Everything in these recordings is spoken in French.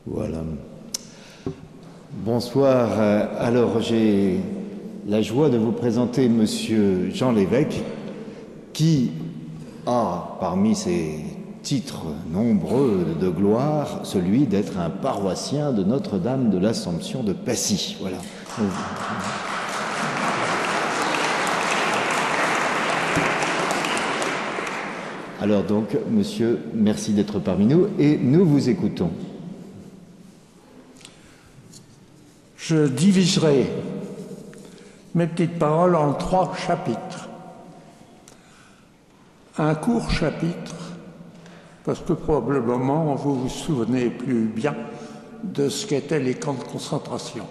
Voilà. Bonsoir. Alors, j'ai la joie de vous présenter Monsieur Jean Lévesque, qui a, parmi ses titres nombreux de gloire, celui d'être un paroissien de Notre-Dame de l'Assomption de Passy. Voilà. Alors donc, monsieur, merci d'être parmi nous et nous vous écoutons. Je diviserai mes petites paroles en 3 chapitres. Un court chapitre, parce que probablement vous vous souvenez plus bien de ce qu'étaient les camps de concentration.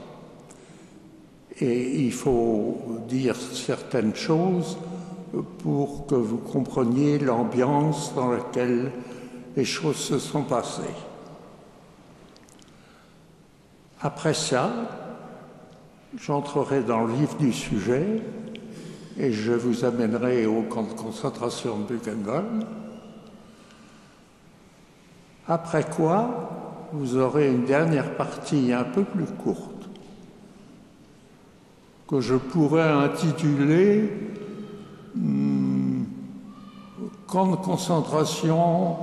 Et il faut dire certaines choses pour que vous compreniez l'ambiance dans laquelle les choses se sont passées. Après ça, j'entrerai dans le vif du sujet et je vous amènerai au camp de concentration de Buchenwald. Après quoi, vous aurez une dernière partie un peu plus courte que je pourrais intituler camp de concentration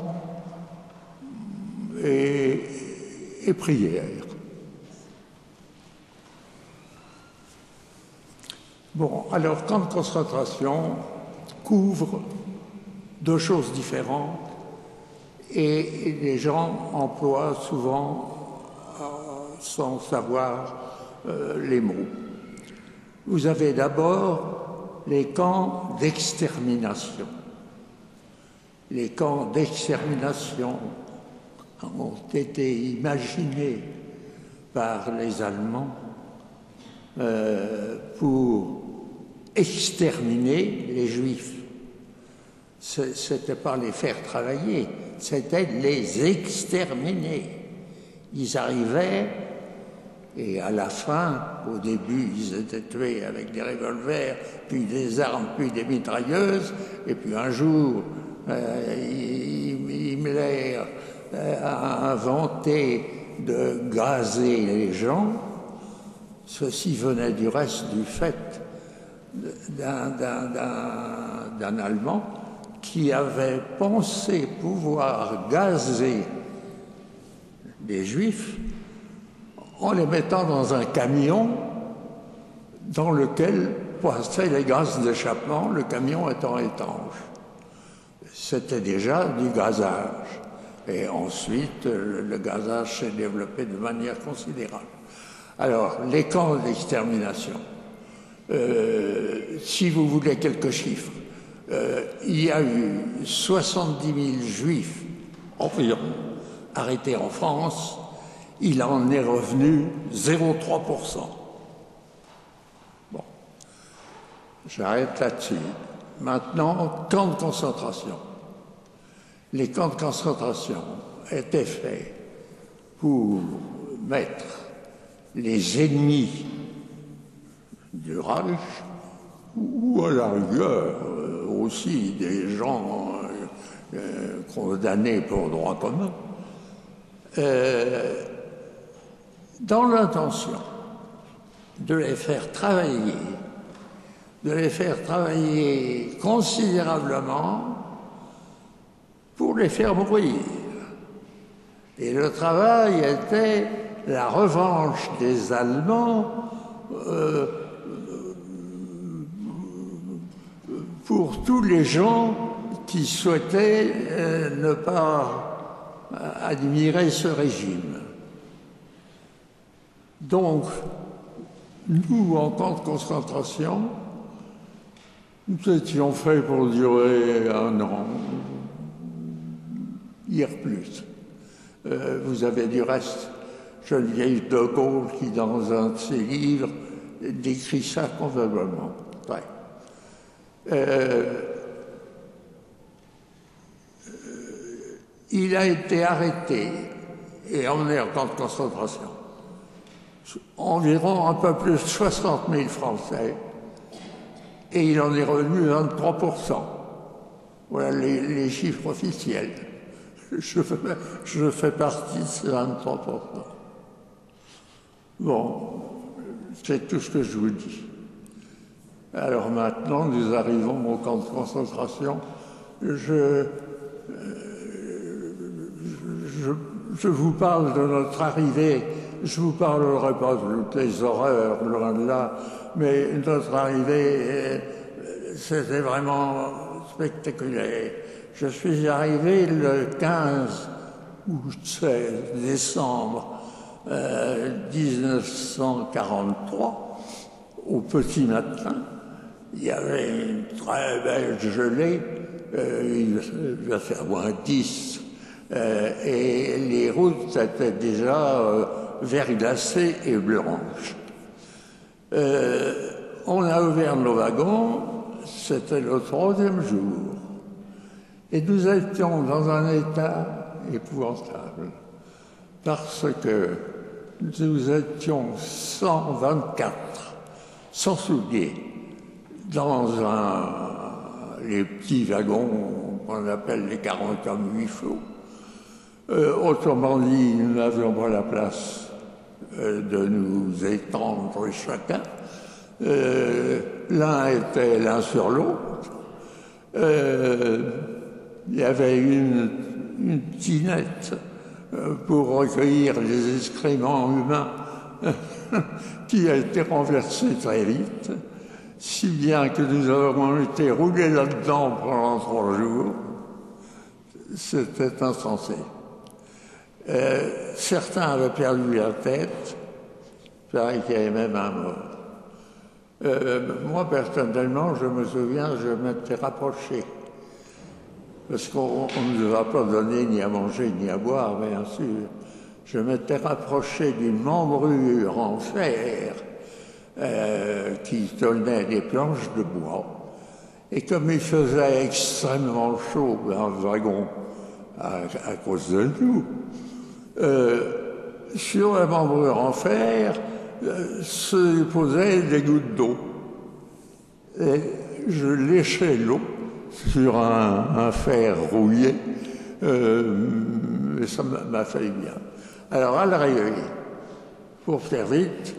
et prière. Bon, alors, camp de concentration couvre 2 choses différentes et les gens emploient souvent, sans savoir les mots. Vous avez d'abord les camps d'extermination. Les camps d'extermination ont été imaginés par les Allemands pour exterminer les Juifs. Ce n'était pas les faire travailler, c'était les exterminer. Ils arrivaient et à la fin, au début, ils étaient tués avec des revolvers, puis des armes, puis des mitrailleuses, et puis un jour, Himmler a inventé de gazer les gens. Ceci venait du reste du fait d'un Allemand qui avait pensé pouvoir gazer les Juifs en les mettant dans un camion dans lequel passaient les gaz d'échappement, le camion étant étanche. C'était déjà du gazage. Et ensuite, le gazage s'est développé de manière considérable. Alors, les camps d'extermination, si vous voulez quelques chiffres, il y a eu 70 000 Juifs environ arrêtés en France. Il en est revenu 0,3%. Bon, j'arrête là-dessus. Maintenant, camps de concentration. Les camps de concentration étaient faits pour mettre les ennemis du Reich, ou à la rigueur aussi des gens condamnés pour droit commun, dans l'intention de les faire travailler considérablement pour les faire mourir. Et le travail était la revanche des Allemands pour tous les gens qui souhaitaient ne pas admirer ce régime. Donc, nous, en camp de concentration, nous étions faits pour durer 1 an, hier plus. Vous avez du reste Geneviève de Gaulle qui, dans un de ses livres, décrit ça convenablement. Ouais. Il a été arrêté et emmené en camp de concentration. Environ un peu plus de 60 000 Français, et il en est revenu 23%. Voilà les chiffres officiels. je fais partie de ces 23%. Bon, c'est tout ce que je vous dis. Alors maintenant, nous arrivons au camp de concentration. Je vous parle de notre arrivée. Je ne vous parlerai pas de toutes les horreurs, loin de là, mais notre arrivée, c'était vraiment spectaculaire. Je suis arrivé le 15 ou 16 décembre 1943, au petit matin. Il y avait une très belle gelée, il va faire moins 10, et les routes étaient déjà verglacées et blanches. On a ouvert nos wagons, c'était le 3e jour, et nous étions dans un état épouvantable, parce que nous étions 124, sans souliers, dans les petits wagons qu'on appelle les 48 flots. Autrement dit, nous n'avions pas la place de nous étendre chacun. L'un était l'un sur l'autre. Il y avait une tinette pour recueillir les excréments humains qui a été renversée très vite, si bien que nous avons été roulés là-dedans pendant 3 jours. C'était insensé. Certains avaient perdu la tête, il paraît qu'il y avait même un mort. Moi, personnellement, je me souviens, je m'étais rapproché. Parce qu'on ne nous a pas donné ni à manger ni à boire, bien sûr. Je m'étais rapproché d'une membrure en fer qui tenait des planches de bois. Et comme il faisait extrêmement chaud dans le wagon à cause de nous, sur la membrure en fer se posaient des gouttes d'eau. Et je léchais l'eau sur un fer rouillé, et ça m'a fait bien. Alors, à l'arrivée, pour faire vite,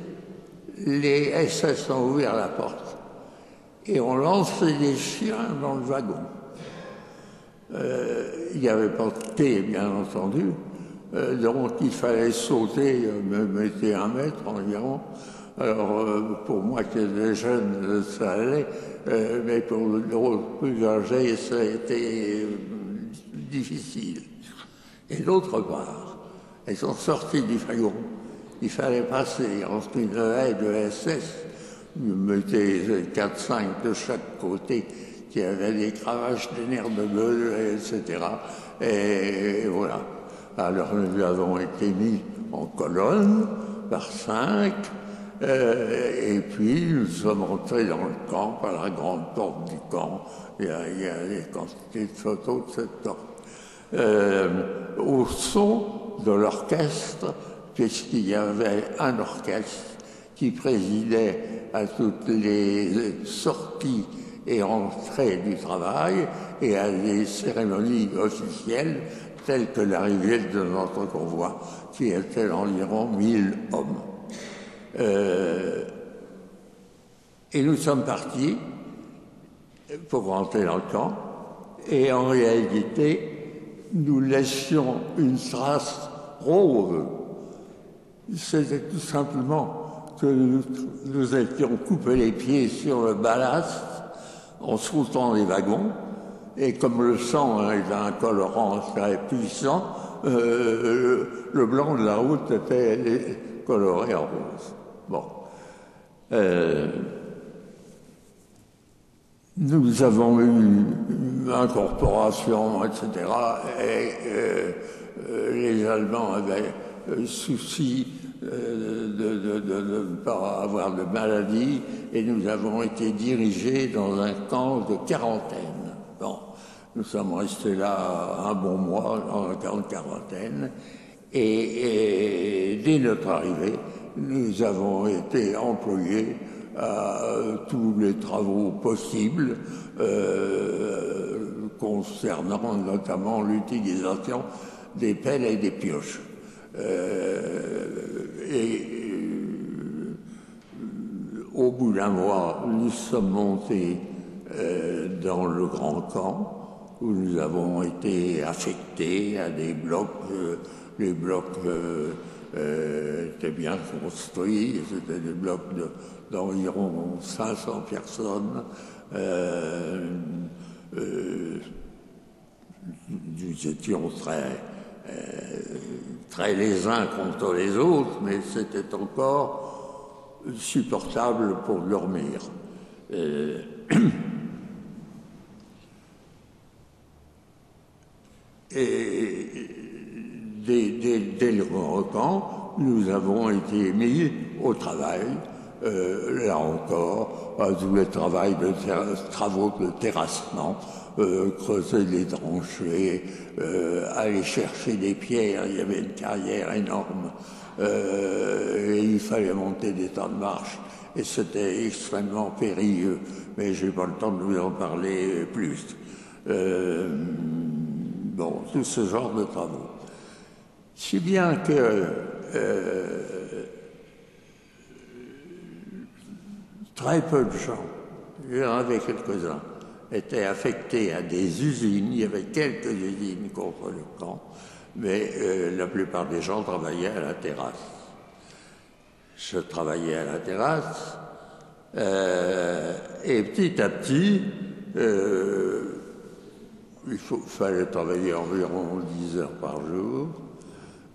les SS ont ouvert la porte et ont lancé des chiens dans le wagon. Il n'y avait pas de thé, bien entendu, donc il fallait sauter, me mettez 1 mètre environ. Alors, pour moi qui étais jeune, ça allait, mais pour les plus âgés, ça a été difficile. Et d'autre part, ils sont sortis du wagon. Il fallait passer entre une haie de SS, vous mettez 4-5 de chaque côté, qui avaient des cravaches, des nerfs de gueule, etc. Et voilà. Alors nous avons été mis en colonne par 5, et puis nous sommes entrés dans le camp par la grande porte du camp. Il y a des quantités de photos de cette porte. Au son de l'orchestre, puisqu'il y avait un orchestre qui présidait à toutes les sorties et entrées du travail et à des cérémonies officielles telles que l'arrivée de notre convoi, qui était d'environ 1000 hommes. Et nous sommes partis pour rentrer dans le camp, et en réalité, nous laissions une trace rose. C'était tout simplement que nous étions coupés les pieds sur le ballast en sautant des wagons, et comme le sang est un colorant très puissant, le blanc de la route était coloré en rose. Bon. Nous avons eu une incorporation, etc. Et les Allemands avaient souci de ne pas avoir de maladie, et nous avons été dirigés dans un camp de quarantaine. Bon, nous sommes restés là un bon mois dans un camp de quarantaine, et dès notre arrivée, nous avons été employés à tous les travaux possibles concernant notamment l'utilisation des pelles et des pioches. Au bout d'un mois, nous sommes montés dans le Grand Camp, où nous avons été affectés à des blocs. Les blocs étaient bien construits, c'était des blocs d'environ 500 personnes. Nous étions très les uns contre les autres, mais c'était encore supportable pour dormir. Et dès le camp, nous avons été mis au travail, là encore, à tous les travaux de terrassement, creuser les tranchées, aller chercher des pierres, il y avait une carrière énorme, et il fallait monter des temps de marche, et c'était extrêmement périlleux, mais j'ai pas le temps de vous en parler plus. Bon, tout ce genre de travaux. Si bien que très peu de gens, il y en avait quelques-uns, étaient affectés à des usines. Il y avait quelques usines contre le camp, mais la plupart des gens travaillaient à la terrasse. Je travaillais à la terrasse, et petit à petit, il fallait travailler environ 10 heures par jour.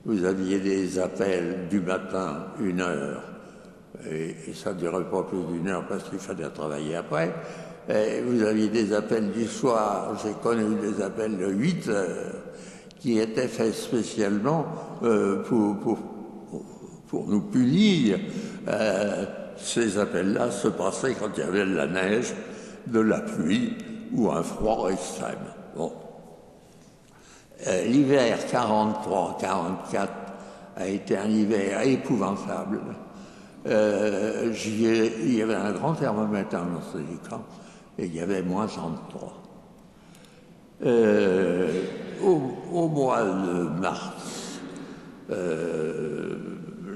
Vous aviez des appels du matin, 1 heure, et ça ne durait pas plus d'1 heure parce qu'il fallait travailler après. Et vous aviez des appels du soir, j'ai connu des appels de 8 heures qui étaient faits spécialement pour nous punir. Ces appels-là se passaient quand il y avait de la neige, de la pluie ou un froid extrême. Bon. L'hiver 43-44 a été un hiver épouvantable. Il y avait un grand thermomètre à l'entrée du camp et il y avait moins 33. Au mois de mars,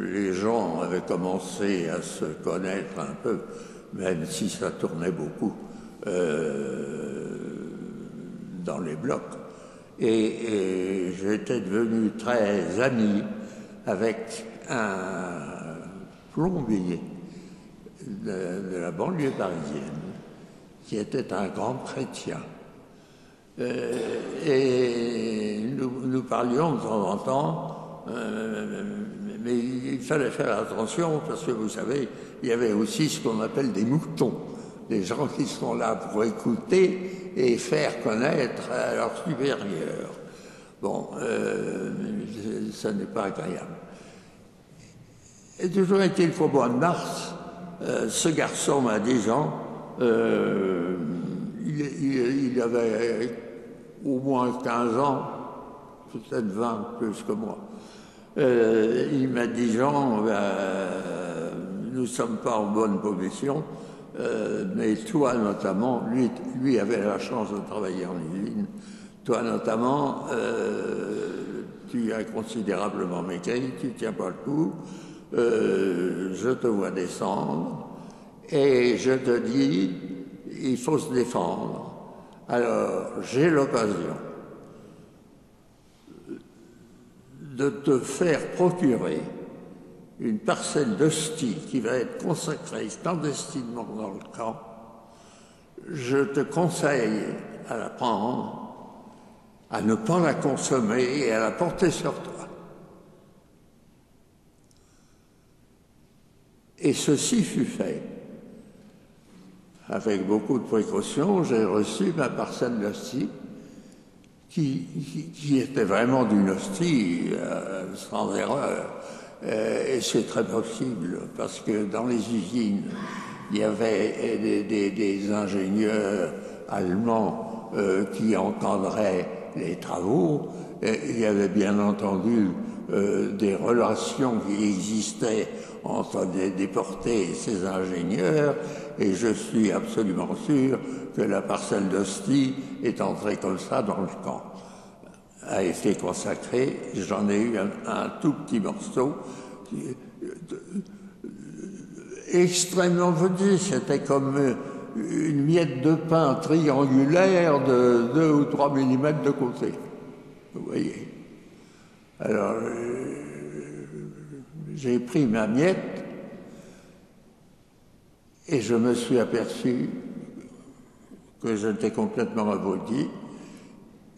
les gens avaient commencé à se connaître un peu, même si ça tournait beaucoup dans les blocs. Et j'étais devenu très ami avec un plombier de la banlieue parisienne, qui était un grand chrétien. Et nous parlions de temps en temps, mais il fallait faire attention parce que vous savez, il y avait aussi ce qu'on appelle des moutons, des gens qui sont là pour écouter et faire connaître à leurs supérieurs. Bon, ça n'est pas agréable. Et toujours est-il qu'au mois de mars, ce garçon a 10 ans, il avait au moins 15 ans, peut-être 20 plus que moi. Il m'a dit, Jean, nous ne sommes pas en bonne position, mais toi notamment, lui avait la chance de travailler en usine, toi notamment, tu as considérablement maigri, tu ne tiens pas le coup, je te vois descendre, et je te dis, il faut se défendre. Alors, j'ai l'occasion de te faire procurer une parcelle d'hostie qui va être consacrée clandestinement dans le camp. Je te conseille à la prendre, à ne pas la consommer et à la porter sur toi. Et ceci fut fait. Avec beaucoup de précautions, j'ai reçu ma parcelle d'hostie qui était vraiment d'une hostie sans erreur. Et c'est très possible parce que dans les usines, il y avait des ingénieurs allemands qui encadraient les travaux. Et il y avait bien entendu des relations qui existaient entre des déportés et ces ingénieurs, et je suis absolument sûr que la parcelle d'Ostie est entrée comme ça dans le camp. A été consacrée, j'en ai eu un tout petit morceau, extrêmement petit, c'était comme une miette de pain triangulaire de 2 ou 3 millimètres de côté. Vous voyez. Alors, j'ai pris ma miette et je me suis aperçu que j'étais complètement abruti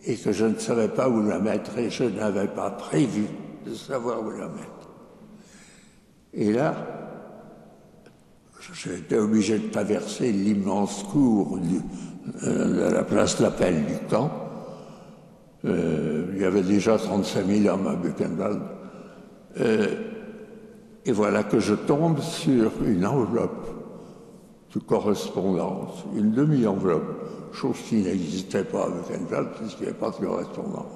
et que je ne savais pas où la mettre et je n'avais pas prévu de savoir où la mettre. Et là, j'étais obligé de traverser l'immense cour de la place Lapelle du camp. Il y avait déjà 35 000 hommes à Buchenwald. Et voilà que je tombe sur une enveloppe de correspondance, une demi-enveloppe, chose qui n'existait pas à Buchenwald puisqu'il n'y avait pas de correspondance.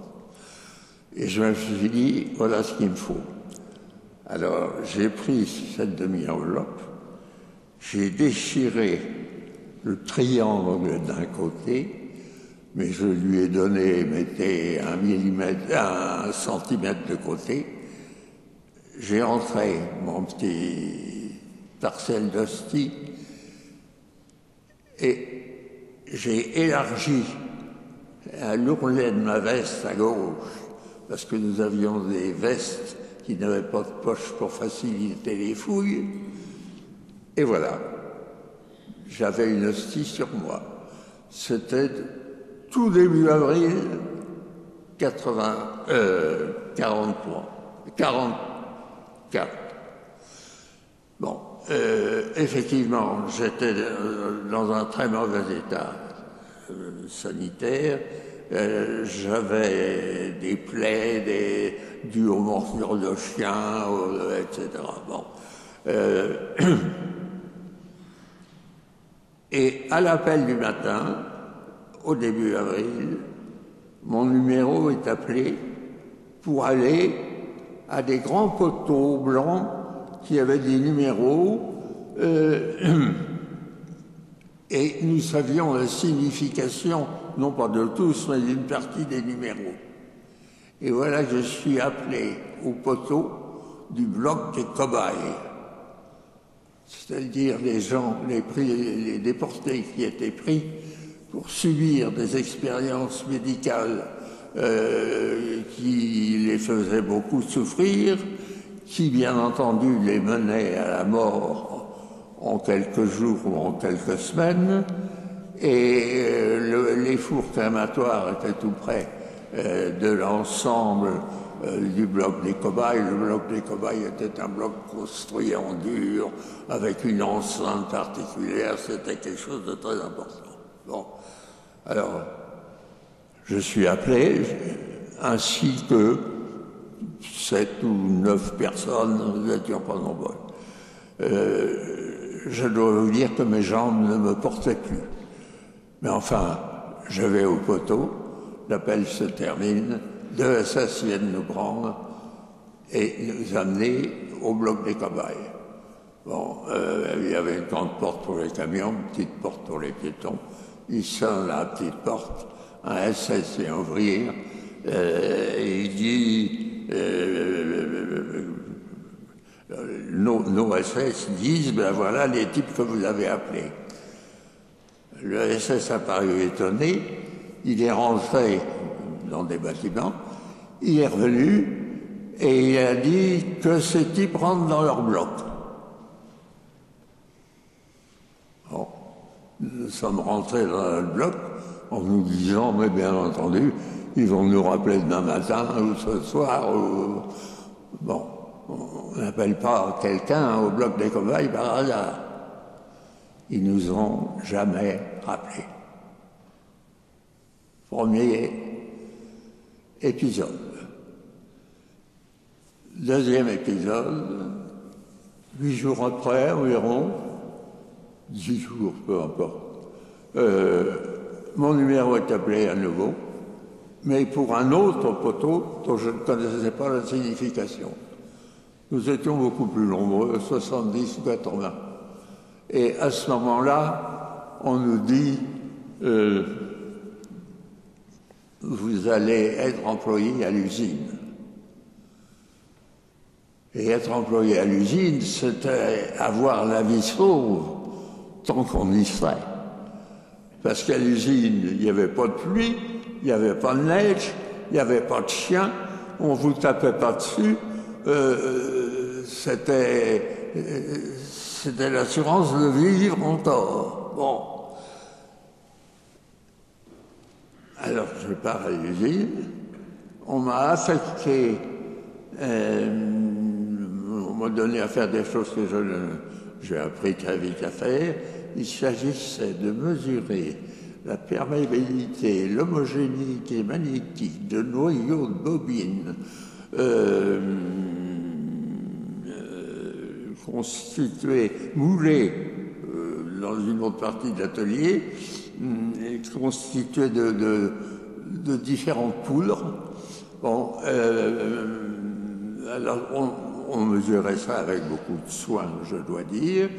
Et je me suis dit, voilà ce qu'il me faut. Alors j'ai pris cette demi-enveloppe, j'ai déchiré le triangle d'un côté, mais je lui ai donné, mettez 1 centimètre de côté. J'ai entré mon petit parcelle d'hostie et j'ai élargi l'ourlet de ma veste à gauche, parce que nous avions des vestes qui n'avaient pas de poche pour faciliter les fouilles. Et voilà, j'avais une hostie sur moi. C'était tout début avril 44. Bon, effectivement, j'étais dans un très mauvais état sanitaire. J'avais des plaies dues aux morsures de chiens, etc. Bon. Et à l'appel du matin, au début avril, mon numéro est appelé pour aller à des grands poteaux blancs qui avaient des numéros et nous savions la signification, non pas de tous, mais d'une partie des numéros. Et voilà que je suis appelé au poteau du bloc des cobayes, c'est-à-dire les gens, les déportés qui étaient pris pour subir des expériences médicales qui les faisaient beaucoup souffrir, qui bien entendu les menaient à la mort en quelques jours ou en quelques semaines, et les fours crématoires étaient tout près de l'ensemble du bloc des cobayes. Le bloc des cobayes était un bloc construit en dur, avec une enceinte particulière, c'était quelque chose de très important. Bon, alors, je suis appelé, ainsi que 7 ou 9 personnes, nous n'étions pas nombreux. Je dois vous dire que mes jambes ne me portaient plus. Mais enfin, je vais au poteau, l'appel se termine, 2 SS viennent nous prendre et nous amener au bloc des cobayes. Bon, il y avait une grande porte pour les camions, une petite porte pour les piétons. Il sonne à la petite porte, un SS vient ouvrir, et il dit, nos SS disent, ben voilà les types que vous avez appelés. Le SS a paru étonné, il est rentré dans des bâtiments, il est revenu et il a dit que ces types rentrent dans leur bloc. Bon, nous sommes rentrés dans le bloc en nous disant, mais bien entendu, ils vont nous rappeler demain matin ou ce soir. Ou... Bon, on n'appelle pas quelqu'un au bloc des cobayes par hasard. Ils nous ont jamais rappelés. Premier épisode. Deuxième épisode, 8 jours après environ, 10 jours, peu importe, mon numéro est appelé à nouveau mais pour un autre poteau dont je ne connaissais pas la signification. Nous étions beaucoup plus nombreux, 70 ou 80. Et à ce moment-là, on nous dit vous allez être employé à l'usine. Et être employé à l'usine, c'était avoir la vie sauve tant qu'on y serait. Parce qu'à l'usine, il n'y avait pas de pluie, il n'y avait pas de neige, il n'y avait pas de chien, on ne vous tapait pas dessus. C'était l'assurance de vivre en tort. Bon. Alors je pars à l'usine, on m'a affecté, on m'a donné à faire des choses que j'ai appris très vite à faire. Il s'agissait de mesurer la perméabilité, l'homogénéité magnétique de noyaux de bobines constitués, moulés dans une autre partie de l'atelier, constitués de différentes poudres. Bon, alors on mesurait ça avec beaucoup de soin, je dois dire,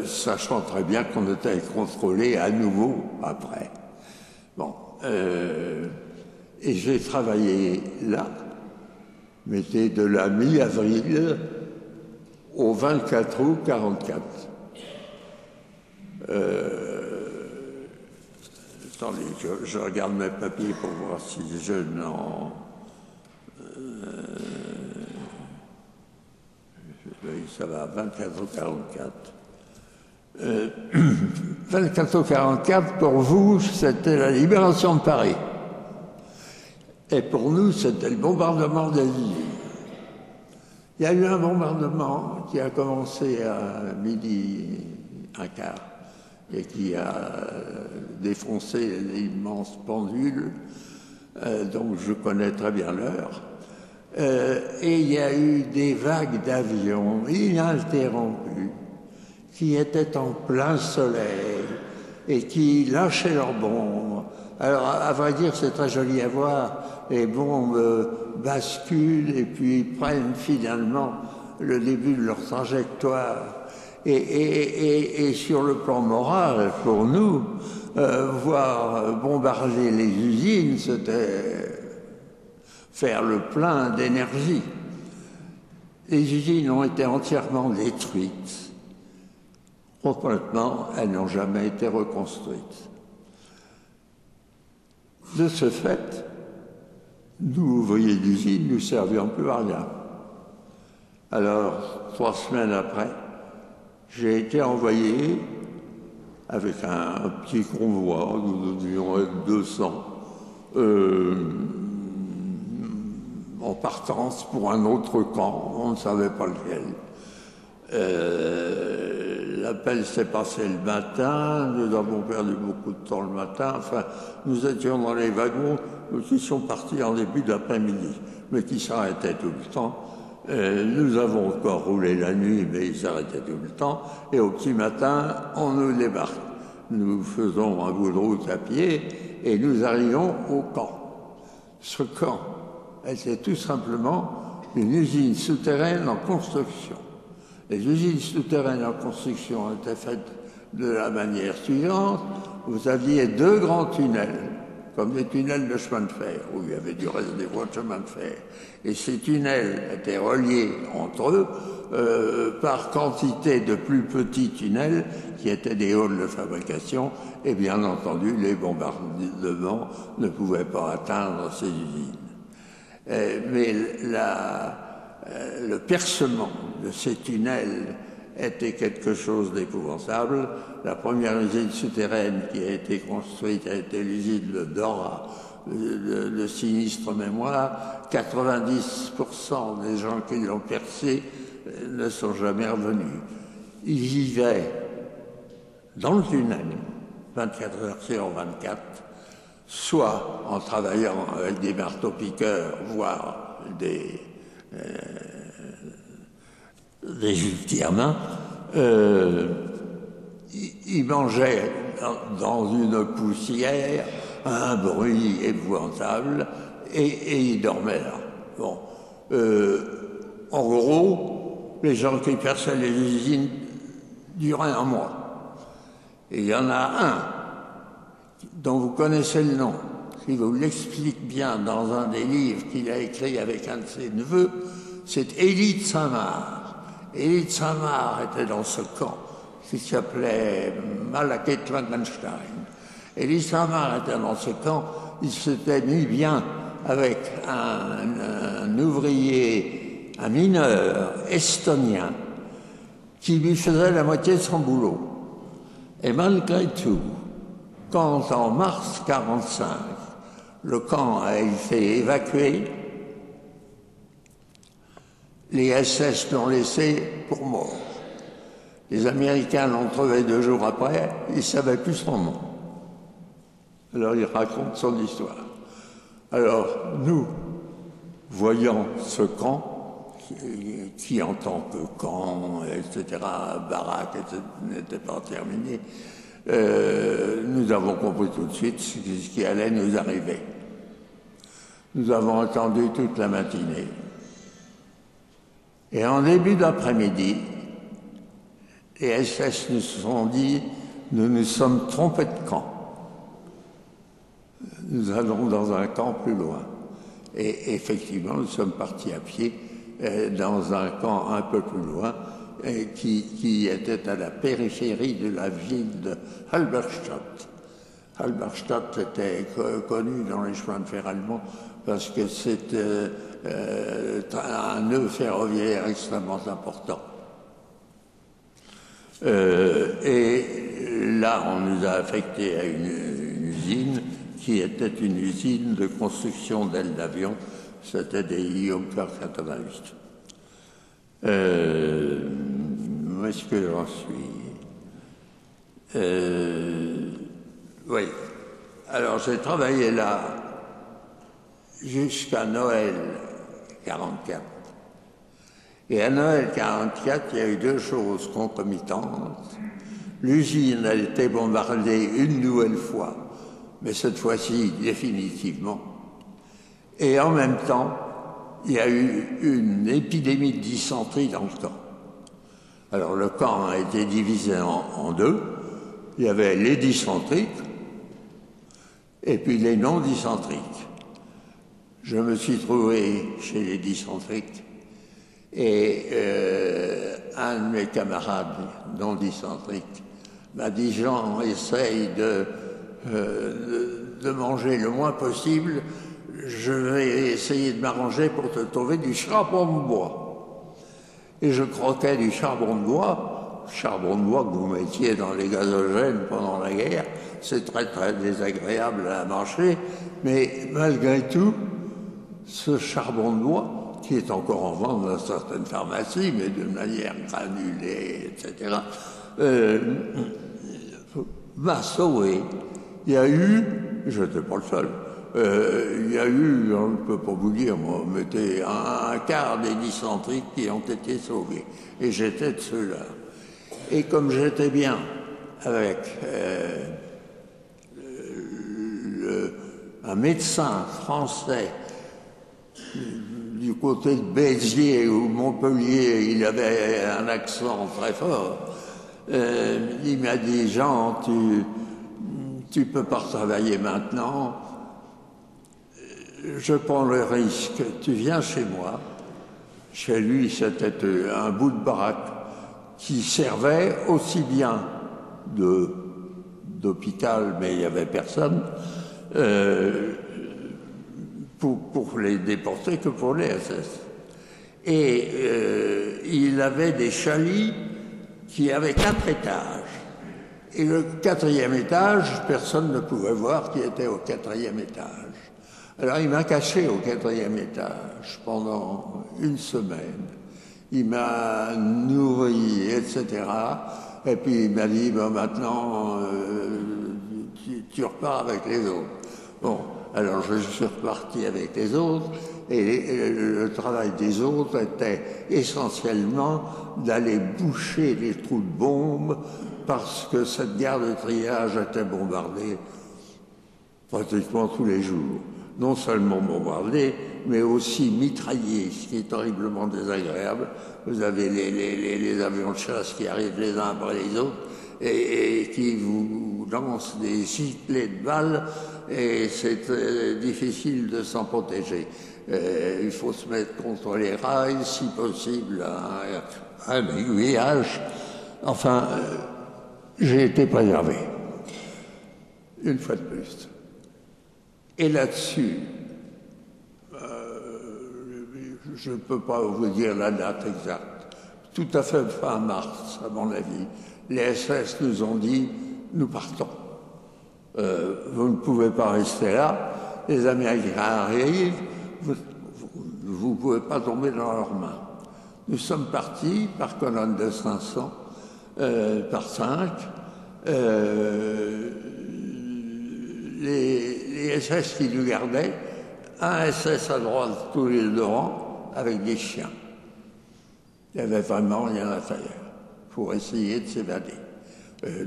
sachant très bien qu'on était contrôlé à nouveau après. Bon, et j'ai travaillé là, mais c'était de la mi-avril au 24 août 44. Attendez, je regarde mes papiers pour voir si je n'en... oui, ça va, 24 août 44. 24 août 44, pour vous, c'était la libération de Paris. Et pour nous, c'était le bombardement des usines. Il y a eu un bombardement qui a commencé à midi un quart et qui a défoncé l'immense pendule, donc je connais très bien l'heure. Et il y a eu des vagues d'avions ininterrompues qui étaient en plein soleil et qui lâchaient leurs bombes. Alors, à vrai dire, c'est très joli à voir. Les bombes basculent et puis prennent finalement le début de leur trajectoire. Et sur le plan moral, pour nous, voir bombarder les usines, c'était faire le plein d'énergie. Les usines ont été entièrement détruites. Complètement, elles n'ont jamais été reconstruites. De ce fait, nous, ouvriers d'usine, nous ne servions plus à rien. Alors, 3 semaines après, j'ai été envoyé avec un petit convoi, nous devions être 200, en partance pour un autre camp, on ne savait pas lequel. L'appel s'est passé le matin, nous avons perdu beaucoup de temps le matin, enfin, nous étions dans les wagons qui sont partis en début d'après-midi, mais qui s'arrêtaient tout le temps. Nous avons encore roulé la nuit, mais ils s'arrêtaient tout le temps, et au petit matin, on nous débarque. Nous faisons un bout de route à pied, et nous arrivons au camp. Ce camp était tout simplement une usine souterraine en construction. Les usines souterraines en construction étaient faites de la manière suivante. Vous aviez 2 grands tunnels, comme des tunnels de chemin de fer, où il y avait du reste des voies de chemin de fer. Et ces tunnels étaient reliés entre eux par quantité de plus petits tunnels qui étaient des halls de fabrication. Et bien entendu, les bombardements ne pouvaient pas atteindre ces usines. Mais le percement de ces tunnels était quelque chose d'épouvantable. La première usine souterraine qui a été construite a été l'usine de Dora, de sinistre mémoire. 90% des gens qui l'ont percée ne sont jamais revenus. Ils vivaient dans le tunnel, 24 heures sur 24, soit en travaillant avec des marteaux-piqueurs, voire des jusqu'à-main, ils mangeaient dans une poussière un bruit épouvantable, et il dormait là. Bon. En gros, les gens qui perçaient les usines duraient un mois. Et il y en a un dont vous connaissez le nom, qui vous l'explique bien dans un des livres qu'il a écrit avec un de ses neveux, c'est Élie de Saint-Marc. Élie de Saint-Marc était dans ce camp qui s'appelait Malaquette Langenstein. Élie de Saint-Marc était dans ce camp, il s'était mis bien avec un ouvrier, un mineur estonien, qui lui faisait la moitié de son boulot. Et malgré tout, quand en mars 1945, le camp a été évacué, les SS l'ont laissé pour mort. Les Américains l'ont trouvé 2 jours après, ils ne savaient plus son nom. Alors il raconte son histoire. Alors nous, voyant ce camp, qui en tant que camp, etc., baraque, n'était pas terminé, nous avons compris tout de suite ce qui allait nous arriver. Nous avons attendu toute la matinée. Et en début d'après-midi, les SS nous sont dit, nous nous sommes trompés de camp. Nous allons dans un camp plus loin. Et effectivement, nous sommes partis à pied dans un camp un peu plus loin, qui était à la périphérie de la ville de Halberstadt. Halberstadt était connu dans les chemins de fer allemands parce que c'était un nœud ferroviaire extrêmement important. Et là, on nous a affectés à une usine qui était une usine de construction d'ailes d'avion. C'était des Junkers 88. Où est-ce que j'en suis? Oui. Alors, j'ai travaillé là jusqu'à Noël 44. Et à Noël 44, il y a eu 2 choses concomitantes. L'usine a été bombardée une nouvelle fois, mais cette fois-ci définitivement. Et en même temps, il y a eu une épidémie de dysenterie dans le camp. Alors le camp a été divisé en 2. Il y avait les dysentriques et puis les non-dysentriques. Je me suis trouvé chez les dysentriques et un de mes camarades non-dysentriques m'a dit « Jean, essaye de manger le moins possible, je vais essayer de m'arranger pour te trouver du charbon de bois. » Et je croquais du charbon de bois que vous mettiez dans les gazogènes pendant la guerre, c'est très très désagréable à mâcher, mais malgré tout, ce charbon de bois, qui est encore en vente dans certaines pharmacies, mais de manière granulée, etc., m'a sauvé. Il y a eu, je n'étais pas le seul, il y a eu, je ne peux pas vous dire, moi, mettez un quart des dysentriques qui ont été sauvés. Et j'étais de ceux-là. Et comme j'étais bien avec un médecin français du côté de Béziers ou Montpellier, il avait un accent très fort, il m'a dit « Jean, tu peux pas travailler maintenant, je prends le risque, tu viens chez moi. » Chez lui, c'était un bout de baraque qui servait aussi bien d'hôpital, mais il n'y avait personne, pour les déportés que pour les SS. Et il avait des chalets qui avaient 4 étages. Et le 4e étage, personne ne pouvait voir qui était au 4e étage. Alors il m'a caché au 4e étage pendant une semaine. Il m'a nourri, etc. Et puis il m'a dit, bon, maintenant, tu repars avec les autres. Bon, alors je suis reparti avec les autres, et le travail des autres était essentiellement d'aller boucher les trous de bombes, parce que cette gare de triage était bombardée pratiquement tous les jours. Non seulement bombardés, mais aussi mitraillés, ce qui est horriblement désagréable. Vous avez les avions de chasse qui arrivent les uns après les autres et qui vous lancent des giclées de balles, et c'est difficile de s'en protéger. Il faut se mettre contre les rails, si possible, un aiguillage. Enfin, j'ai été préservé, une fois de plus. Et là-dessus, je ne peux pas vous dire la date exacte, tout à fait fin mars, à mon avis, les SS nous ont dit « nous partons, vous ne pouvez pas rester là, les Américains arrivent, vous ne pouvez pas tomber dans leurs mains ». Nous sommes partis par colonne de 500, par 5. Les SS qui nous gardaient, un SS à droite tous les deux rangs, avec des chiens. Il n'y avait vraiment rien à faire pour essayer de s'évader.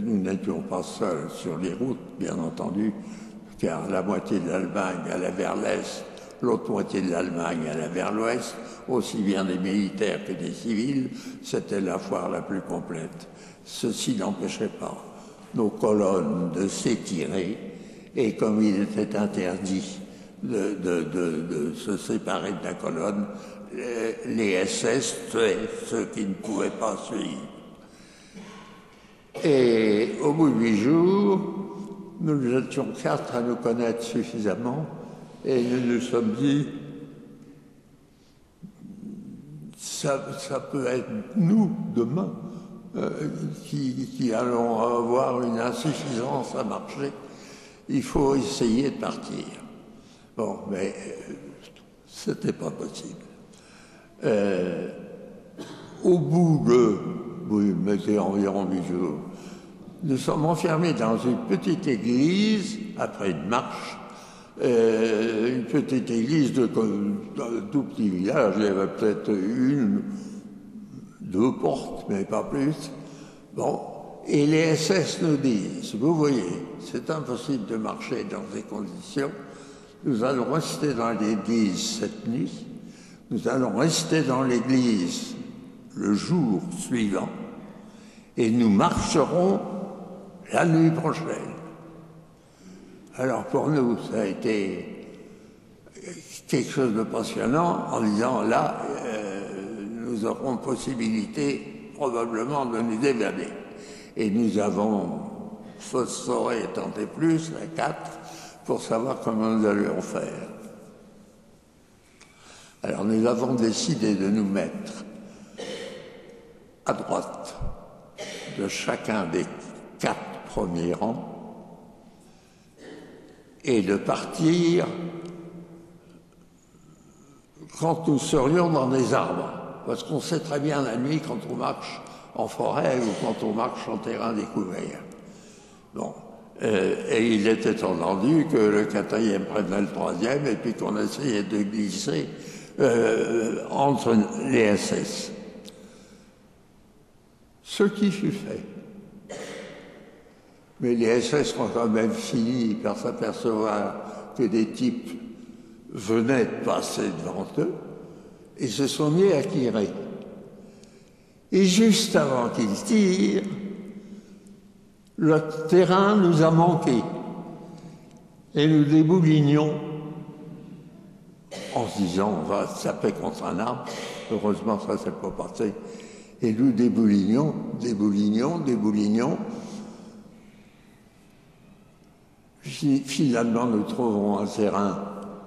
Nous n'étions pas seuls sur les routes, bien entendu, car la moitié de l'Allemagne allait vers l'est, l'autre moitié de l'Allemagne allait vers l'ouest, aussi bien des militaires que des civils. C'était la foire la plus complète. Ceci n'empêchait pas nos colonnes de s'étirer, et comme il était interdit de se séparer de la colonne, les SS tuaient ceux qui ne pouvaient pas suivre. Et au bout de 8 jours, nous étions 4 à nous connaître suffisamment, et nous nous sommes dit, ça peut être nous, demain, qui allons avoir une insuffisance à marcher. Il faut essayer de partir. Bon, mais c'était pas possible. Au bout de, oui, mettez environ 8 jours, nous sommes enfermés dans une petite église, après une marche, une petite église d'un tout petit village. Il y avait peut-être 1, 2 portes, mais pas plus. Bon, et les SS nous disent, vous voyez, c'est impossible de marcher dans ces conditions. Nous allons rester dans l'église cette nuit. Nous allons rester dans l'église le jour suivant. Et nous marcherons la nuit prochaine. Alors pour nous, ça a été quelque chose de passionnant en disant là, nous aurons possibilité probablement de nous évader. Et nous avons phosphoré et tenté plus, à 4, pour savoir comment nous allions faire. Alors nous avons décidé de nous mettre à droite de chacun des 4 premiers rangs et de partir quand nous serions dans des arbres. Parce qu'on sait très bien la nuit quand on marche en forêt ou quand on marche en terrain découvert. Bon. Et il était entendu que le 4e prenait le 3e et puis qu'on essayait de glisser entre les SS. Ce qui fut fait. Mais les SS ont quand même fini par s'apercevoir que des types venaient de passer devant eux et se sont mis à tirer. Et juste avant qu'ils tirent, le terrain nous a manqué et nous déboulinions en se disant on va se taper contre un arbre. Heureusement ça ne s'est pas passé. Et nous déboulinions. Finalement nous trouvons un terrain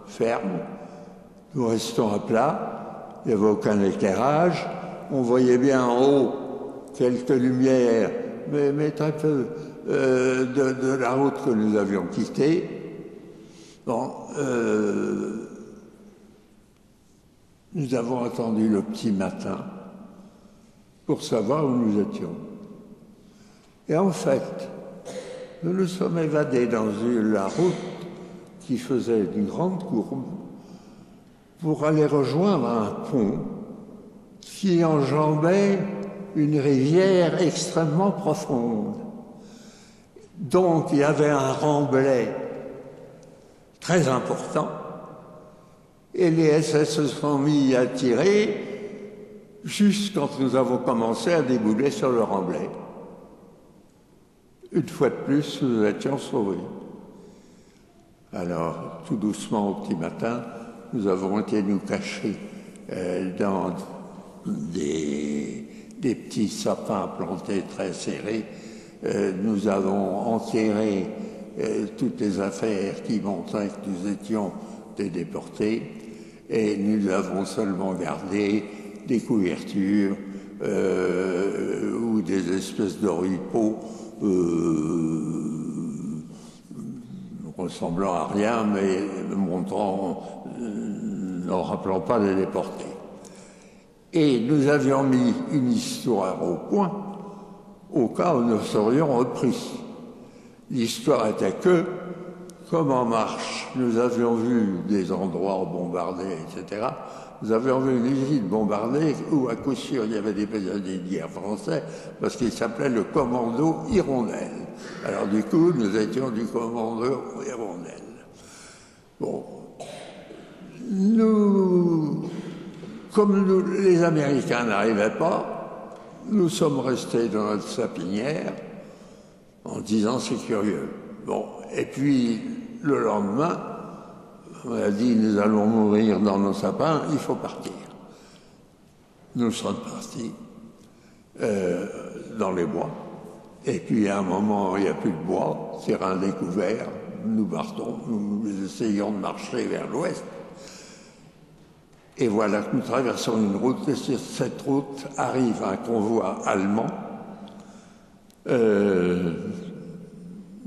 ferme, nous restons à plat, il n'y avait aucun éclairage, on voyait bien en haut quelques lumières, mais très peu, de la route que nous avions quittée. Bon, nous avons attendu le petit matin pour savoir où nous étions. Et en fait, nous nous sommes évadés dans la route qui faisait une grande courbe pour aller rejoindre un pont qui enjambait une rivière extrêmement profonde. Donc il y avait un remblai très important. Et les SS se sont mis à tirer juste quand nous avons commencé à débouler sur le Remblai. Une fois de plus, nous étions sauvés. Alors, tout doucement, au petit matin, nous avons été nous cacher dans des petits sapins plantés très serrés. Nous avons enterré toutes les affaires qui montraient que nous étions des déportés et nous avons seulement gardé des couvertures ou des espèces d'oripeaux ressemblant à rien, mais montrant, ne rappelant pas les déportés. Et nous avions mis une histoire au point au cas où nous serions repris. L'histoire était que, comme en marche, nous avions vu des endroits bombardés, etc. Nous avions vu une usine bombardée où, à coup sûr, il y avait des prisonniers de guerre français, parce qu'il s'appelait le commando Hirondelle. Alors, du coup, nous étions du commando Hirondelle. Bon. Comme les Américains n'arrivaient pas, nous sommes restés dans notre sapinière en disant c'est curieux. Bon. Et puis, le lendemain, on a dit, nous allons mourir dans nos sapins, il faut partir. Nous sommes partis dans les bois. Et puis, à un moment, il n'y a plus de bois, terrain découvert, nous partons, nous essayons de marcher vers l'ouest. Et voilà que nous traversons une route, et sur cette route arrive un convoi allemand. Il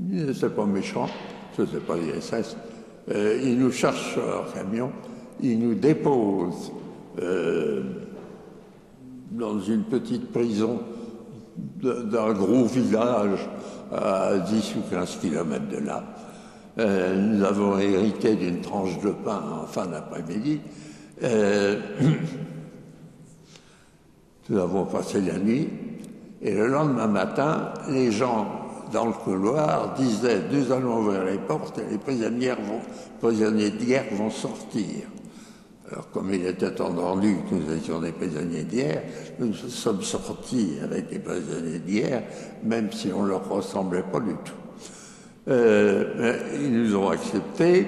n'était pas méchant, ce n'était pas les SS. Ils nous cherchent sur leur camion, ils nous déposent dans une petite prison d'un gros village à 10 ou 15 kilomètres de là. Nous avons hérité d'une tranche de pain en fin d'après-midi. Nous avons passé la nuit et le lendemain matin, les gens dans le couloir disaient « Nous allons ouvrir les portes et les prisonniers de guerre vont sortir ». Alors, comme il était entendu que nous étions des prisonniers de guerre, nous sommes sortis avec des prisonniers de guerre, même si on ne leur ressemblait pas du tout. Ils nous ont acceptés.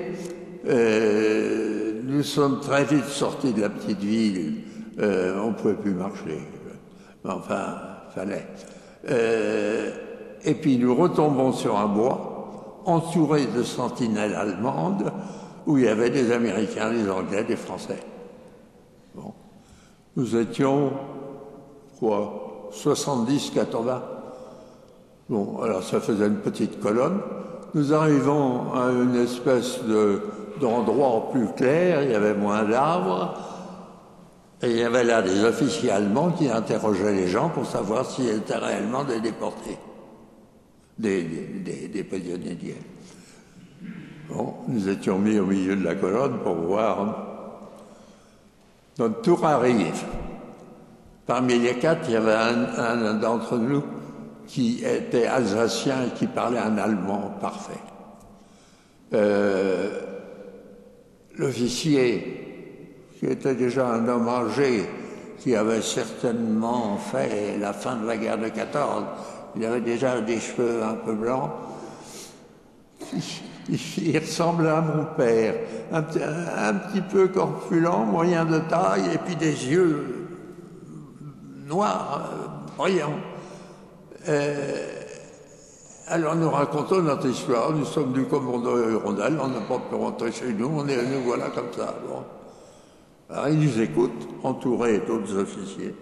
Nous sommes très vite sortis de la petite ville. On ne pouvait plus marcher. Enfin, fallait. Et puis nous retombons sur un bois, entouré de sentinelles allemandes, où il y avait des Américains, des Anglais, des Français. Bon. Nous étions, quoi, 70, 80. Bon, alors ça faisait une petite colonne. Nous arrivons à une espèce d'endroit plus clair, il y avait moins d'arbres, et il y avait là des officiers allemands qui interrogeaient les gens pour savoir s'ils étaient réellement des déportés, des prisonniers de guerre. Bon, nous étions mis au milieu de la colonne pour voir. Notre tour arrive. Parmi les quatre, il y avait un d'entre nous qui était alsacien et qui parlait un allemand parfait. L'officier, qui était déjà un homme âgé, qui avait certainement fait la fin de la guerre de 14, il avait déjà des cheveux un peu blancs. Il ressemblait à mon père, un petit peu corpulent, moyen de taille, et puis des yeux noirs, brillants. Alors nous racontons notre histoire, nous sommes du commando Hirondelle, on n'a pas pu rentrer chez nous, nous voilà comme ça. Bon. Alors ils nous écoutent, entourés d'autres officiers.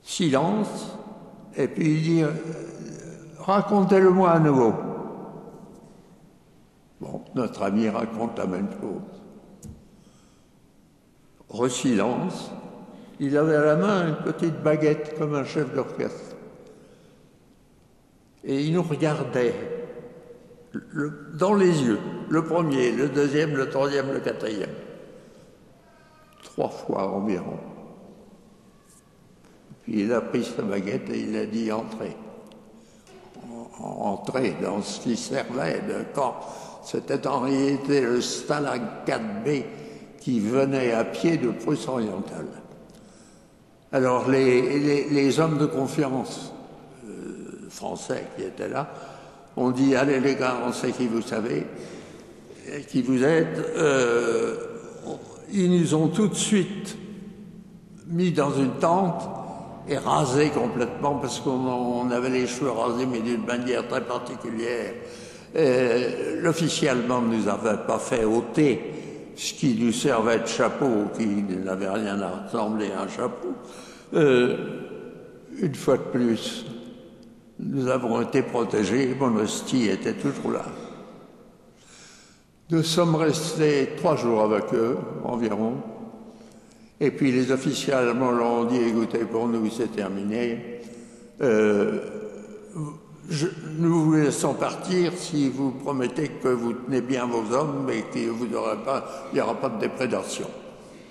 Silence, et puis il dit racontez-le-moi à nouveau. Bon, notre ami raconte la même chose. Re-silence. Il avait à la main une petite baguette comme un chef d'orchestre. Et il nous regardait dans les yeux, le premier, le deuxième, le troisième, le quatrième. 3 fois environ. Puis il a pris sa baguette et il a dit « Entrez ». Entrez dans ce qui servait de camp C'était en réalité le Stalag 4B qui venait à pied de Prusse orientale. Alors les hommes de confiance français qui étaient là ont dit « Allez les gars, on sait qui vous savez, qui vous êtes ». Ils nous ont tout de suite mis dans une tente et rasés complètement parce qu'on avait les cheveux rasés mais d'une manière très particulière. L'officier allemand ne nous avait pas fait ôter ce qui nous servait de chapeau, qui n'avait rien à ressembler à un chapeau. Une fois de plus, nous avons été protégés, mon hostie était toujours là. Nous sommes restés 3 jours avec eux, environ. Et puis les officiers allemands leur ont dit, écoutez, pour nous c'est terminé. Nous vous laissons partir si vous promettez que vous tenez bien vos hommes et qu'il n'y aura pas de déprédation.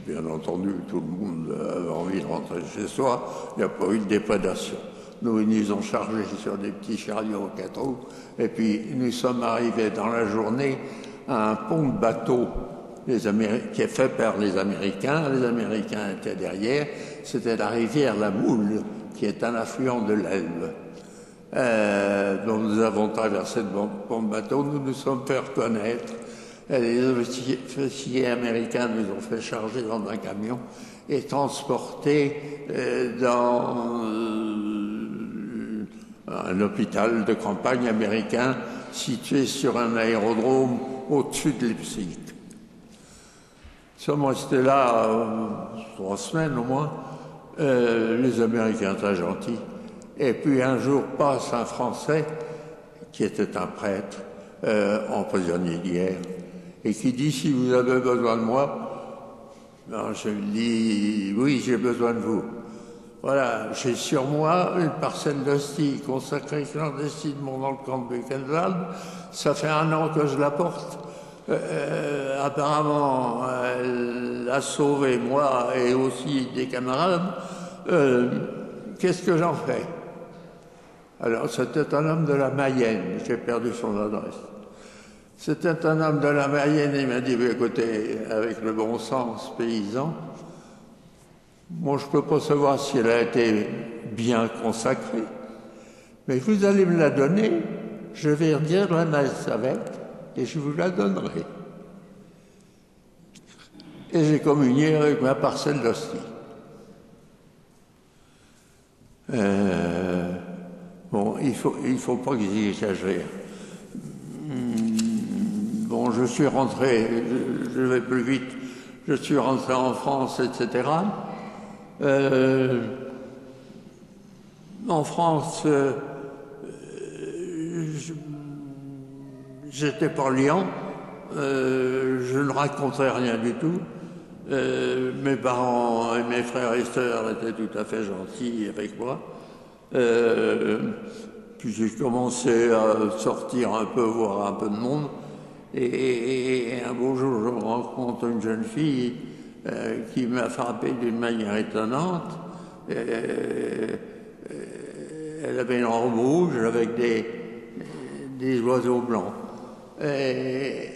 Bien entendu, tout le monde avait envie de rentrer chez soi, il n'y a pas eu de déprédation. Nous nous ont chargés sur des petits chariots 4 roues, et puis nous sommes arrivés dans la journée à un pont de bateau qui est fait par les Américains. Les Américains étaient derrière. C'était la rivière La Moule, qui est un affluent de l'Elbe. Donc nous avons traversé le pont de bateau. Nous nous sommes fait reconnaître. Les officiers américains nous ont fait charger dans un camion et transporter dans un hôpital de campagne américain situé sur un aérodrome au-dessus de Leipzig. Nous sommes restés là 3 semaines au moins, les Américains très gentils. Et puis un jour passe un Français, qui était un prêtre, en prisonnier de guerre, et qui dit, si vous avez besoin de moi, alors je lui dis, oui, j'ai besoin de vous. Voilà, j'ai sur moi une parcelle d'hostie consacrée clandestinement dans le camp de Buchenwald. Ça fait 1 an que je la porte. Apparemment, elle a sauvé moi et aussi des camarades. Qu'est-ce que j'en fais? Alors, c'était un homme de la Mayenne. J'ai perdu son adresse. C'était un homme de la Mayenne. Il m'a dit, écoutez, avec le bon sens paysan, moi, je ne peux pas savoir si elle a été bien consacrée, mais vous allez me la donner, je vais dire la messe avec, et je vous la donnerai. Et j'ai communié avec ma parcelle d'hostie. Bon, il faut pas que j'exagère. Bon, je suis rentré, je vais plus vite, je suis rentré en France, etc. En France, j'étais pas liant, je ne racontais rien du tout. Mes parents et mes frères et sœurs étaient tout à fait gentils avec moi. Puis j'ai commencé à sortir un peu, voir un peu de monde. Et un beau jour, je rencontre une jeune fille qui m'a frappé d'une manière étonnante. Elle avait une robe rouge avec des oiseaux blancs. Et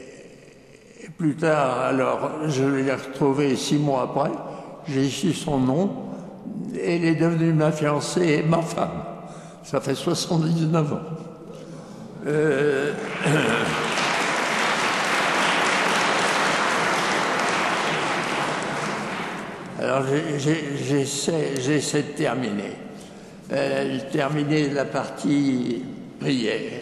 plus tard, alors, je l'ai retrouvée 6 mois après. J'ai su son nom. Elle est devenue ma fiancée et ma femme. Ça fait 79 ans. Alors j'essaie de terminer la partie prière.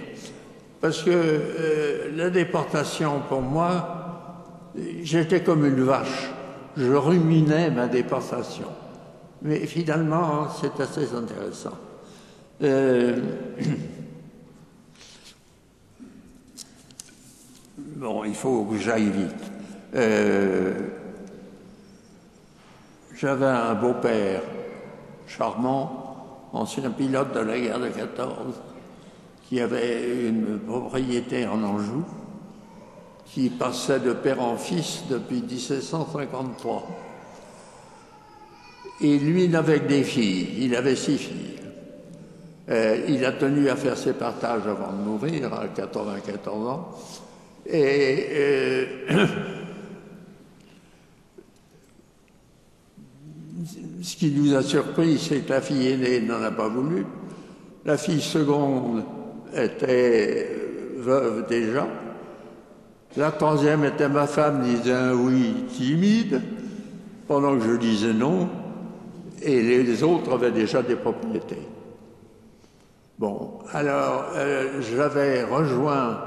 Parce que la déportation, pour moi, j'étais comme une vache. Je ruminais ma déportation. Mais finalement, c'est assez intéressant. Bon, il faut que j'aille vite. J'avais un beau-père charmant, ancien pilote de la guerre de 14, qui avait une propriété en Anjou, qui passait de père en fils depuis 1753. Et lui n'avait que des filles, il avait 6 filles. Il a tenu à faire ses partages avant de mourir, à 94 ans. Et ce qui nous a surpris, c'est que la fille aînée n'en a pas voulu. La fille seconde était veuve déjà. La troisième était ma femme, disait un oui timide, pendant que je disais non, et les autres avaient déjà des propriétés. Bon, alors j'avais rejoint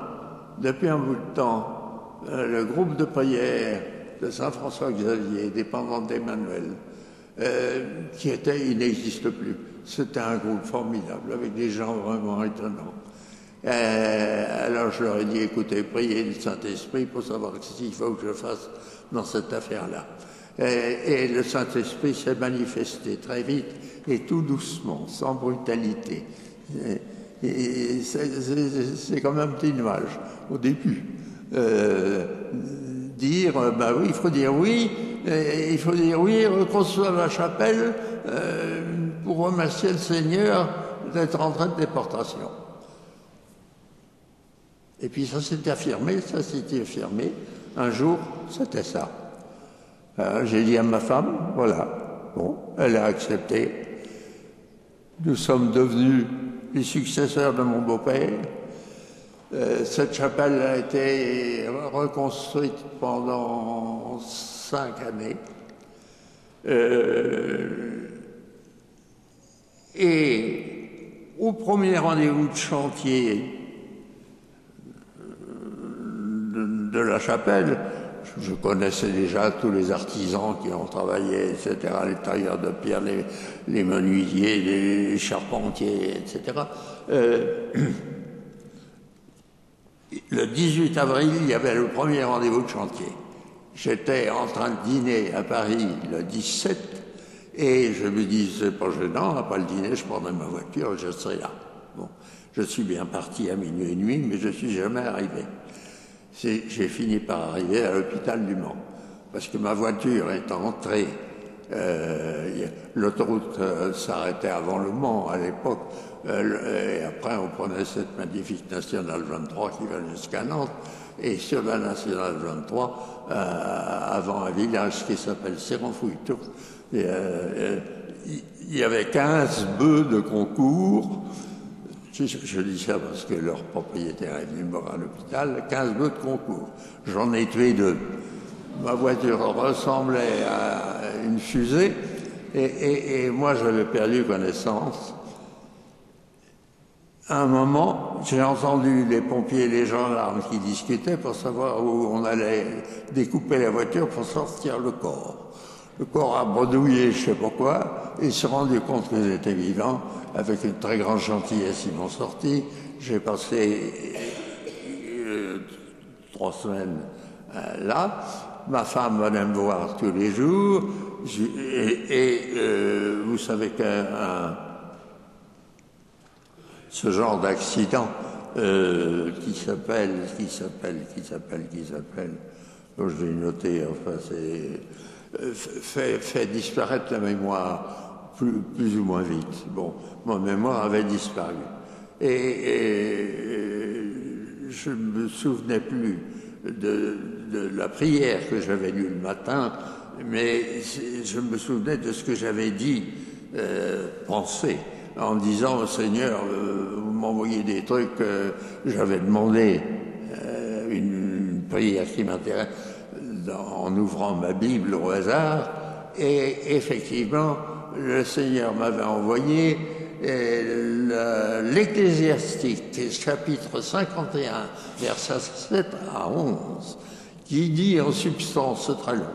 depuis un bout de temps le groupe de prière de Saint-François-Xavier, dépendant d'Emmanuel, il n'existe plus. C'était un groupe formidable, avec des gens vraiment étonnants. Alors je leur ai dit, écoutez, priez le Saint-Esprit pour savoir ce qu'il faut que je fasse dans cette affaire-là. Et le Saint-Esprit s'est manifesté très vite et tout doucement, sans brutalité. C'est quand même un petit nuage au début. Ben oui, il faut dire oui, reconstruire la chapelle pour remercier le Seigneur d'être en train de déportation. Et puis ça s'était affirmé. Un jour, c'était ça. J'ai dit à ma femme, voilà, bon, elle a accepté. Nous sommes devenus les successeurs de mon beau-père. Cette chapelle a été reconstruite pendant 5 années. Et au premier rendez-vous de chantier de la chapelle, je connaissais déjà tous les artisans qui ont travaillé, etc., les tailleurs de pierre, les menuisiers, les charpentiers, etc. Le 18 avril, il y avait le premier rendez-vous de chantier. J'étais en train de dîner à Paris le 17, et je me dis, c'est pas gênant, après le dîner, je prendrai ma voiture et je serai là. Bon, je suis bien parti à minuit et demi, mais je suis jamais arrivé. J'ai fini par arriver à l'hôpital du Mans, parce que ma voiture est entrée, l'autoroute s'arrêtait avant le Mans à l'époque, et après on prenait cette magnifique Nationale 23 qui va jusqu'à Nantes, et sur la Nationale 23, avant un village qui s'appelle Séranfouille-Tour, il y avait 15 bœufs de concours. Je dis ça parce que leur propriétaire est venu me voir à l'hôpital, 15 bœufs de concours. J'en ai tué 2. Ma voiture ressemblait à une fusée et moi j'avais perdu connaissance. À un moment, j'ai entendu les pompiers et les gendarmes qui discutaient pour savoir où on allait découper la voiture pour sortir le corps. Le corps a bredouillé, je ne sais pas quoi, et ils se sont rendus compte qu'ils étaient vivants. Avec une très grande gentillesse, ils m'ont sorti. J'ai passé 3 semaines là. Ma femme venait me voir tous les jours. Vous savez que ce genre d'accident qui s'appelle, je l'ai noté, enfin fait disparaître la mémoire plus ou moins vite. Bon, ma mémoire avait disparu. Et je ne me souvenais plus de la prière que j'avais lue le matin, mais je me souvenais de ce que j'avais dit, pensé, en disant, Seigneur, vous m'envoyez des trucs, j'avais demandé une prière qui m'intéresse, en ouvrant ma Bible au hasard, et effectivement, le Seigneur m'avait envoyé l'Ecclésiastique, chapitre 51, versets 7 à 11, qui dit en substance, c'est très long,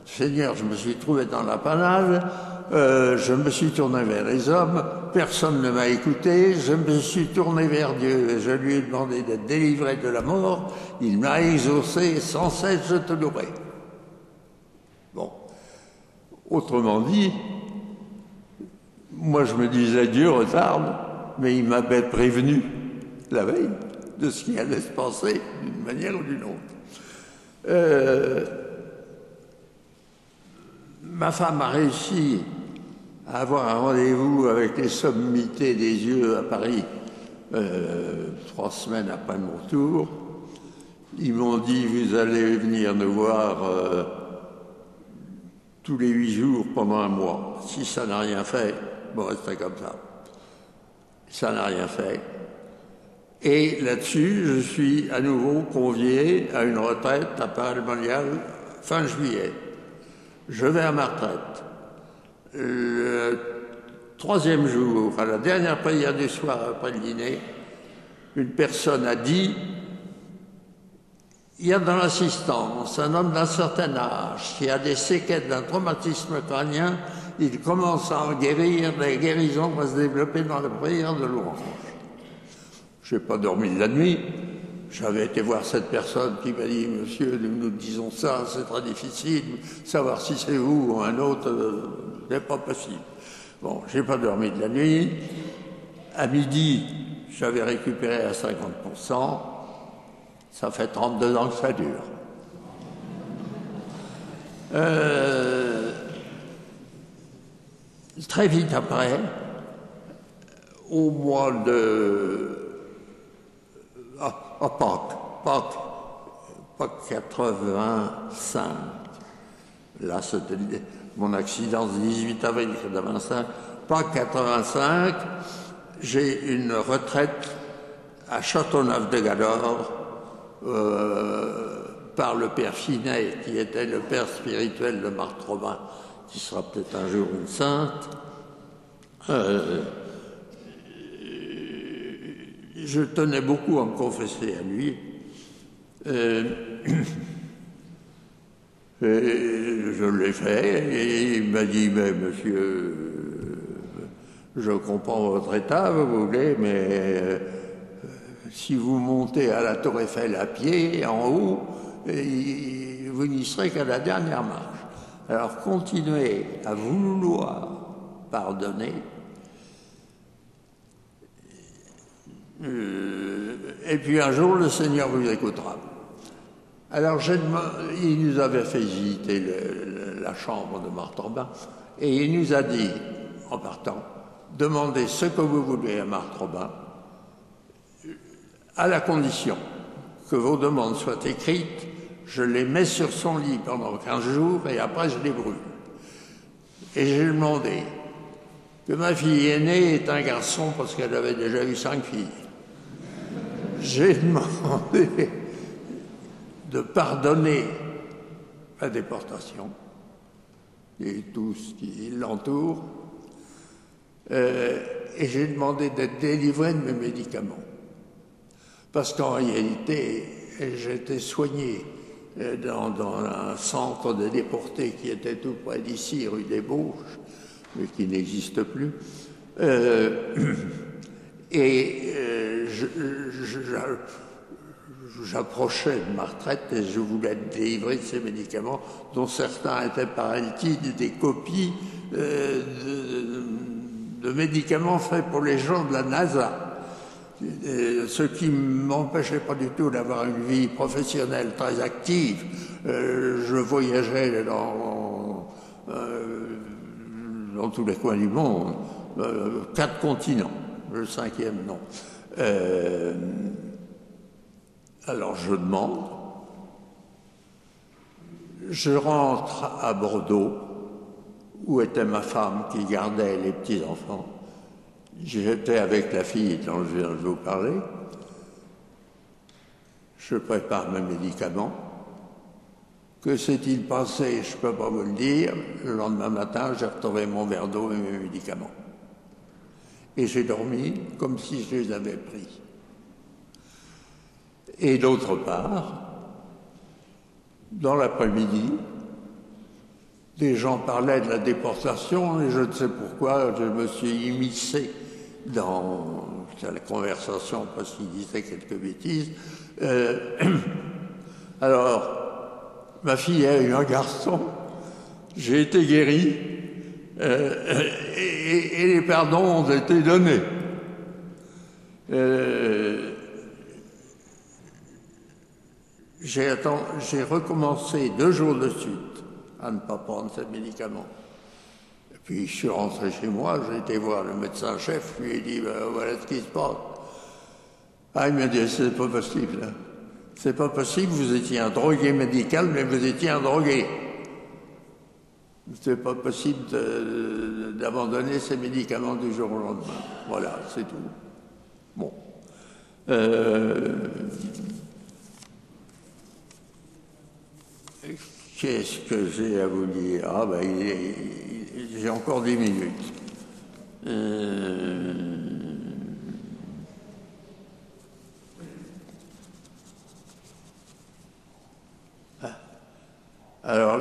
Seigneur, je me suis trouvé dans la panade, je me suis tourné vers les hommes, personne ne m'a écouté, je me suis tourné vers Dieu et je lui ai demandé d'être délivré de la mort, il m'a exaucé, sans cesse je te louerai. Bon, autrement dit, moi je me disais Dieu retarde, mais il m'avait prévenu la veille de ce qui allait se passer d'une manière ou d'une autre. Ma femme a réussi à avoir un rendez-vous avec les sommités des yeux à Paris 3 semaines après mon retour. Ils m'ont dit, vous allez venir nous voir tous les 8 jours pendant un mois. Si ça n'a rien fait, bon, restez comme ça. Ça n'a rien fait. Et là-dessus, je suis à nouveau convié à une retraite à Paris-Monial fin juillet. Je vais à ma retraite. Le 3e jour, à la dernière prière du soir après le dîner, une personne a dit: il y a dans l'assistance un homme d'un certain âge qui a des séquelles d'un traumatisme crânien, il commence à en guérir, la guérison va se développer dans la prière de louange. Je n'ai pas dormi de la nuit. J'avais été voir cette personne qui m'a dit: monsieur, nous disons ça, c'est très difficile, savoir si c'est vous ou un autre, n'est pas possible. Bon, j'ai pas dormi de la nuit. À midi, j'avais récupéré à 50%. Ça fait 32 ans que ça dure. Très vite après, au mois de... Pâques 85. Là, c'était mon accident du 18 avril 85. Pâques 85, j'ai une retraite à Châteauneuf-de-Galore par le père Finet, qui était le père spirituel de Marthe Robin, qui sera peut-être un jour une sainte. Je tenais beaucoup à me confesser à lui. Et je l'ai fait, et il m'a dit: mais monsieur, je comprends votre état, vous voulez, mais si vous montez à la Tour Eiffel à pied, en haut, vous n'y serez qu'à la dernière marche. Alors continuez à vouloir pardonner, et puis un jour le Seigneur vous écoutera. Alors il nous avait fait visiter la chambre de Marthe Robin, et il nous a dit, en partant: demandez ce que vous voulez à Marthe Robin, à la condition que vos demandes soient écrites, je les mets sur son lit pendant 15 jours et après je les brûle. Et j'ai demandé que ma fille aînée est un garçon parce qu'elle avait déjà eu 5 filles. J'ai demandé de pardonner la déportation et tout ce qui l'entoure, et j'ai demandé d'être délivré de mes médicaments. Parce qu'en réalité, j'étais soigné dans un centre de déportés qui était tout près d'ici, rue des Bauges, mais qui n'existe plus. J'approchais de ma retraite et je voulais être délivré de ces médicaments, dont certains étaient paralytiques, des copies de médicaments faits pour les gens de la NASA. Ce qui ne m'empêchait pas du tout d'avoir une vie professionnelle très active. Je voyageais dans tous les coins du monde, 4 continents, le 5e non. Alors je demande, je rentre à Bordeaux, où était ma femme qui gardait les petits-enfants. J'étais avec la fille dont je viens de vous parler. Je prépare mes médicaments. Que s'est-il passé? Je ne peux pas vous le dire. Le lendemain matin, j'ai retrouvé mon verre d'eau et mes médicaments. Et j'ai dormi comme si je les avais pris. Et d'autre part, dans l'après-midi, des gens parlaient de la déportation et je ne sais pourquoi, je me suis immiscé dans la conversation parce qu'il disait quelques bêtises. Alors, ma fille a eu un garçon, j'ai été guéri et les pardons ont été donnés. J'ai recommencé 2 jours de suite à ne pas prendre ces médicaments. Et puis je suis rentré chez moi, j'ai été voir le médecin-chef, je lui ai dit: ben, voilà ce qui se passe. Ah, il m'a dit: c'est pas possible. Hein. C'est pas possible, vous étiez un drogué médical, mais vous étiez un drogué. C'est pas possible d'abandonner ces médicaments du jour au lendemain. Voilà, c'est tout. Bon. Qu'est-ce que j'ai à vous dire? Ah ben, j'ai encore 10 minutes. Alors,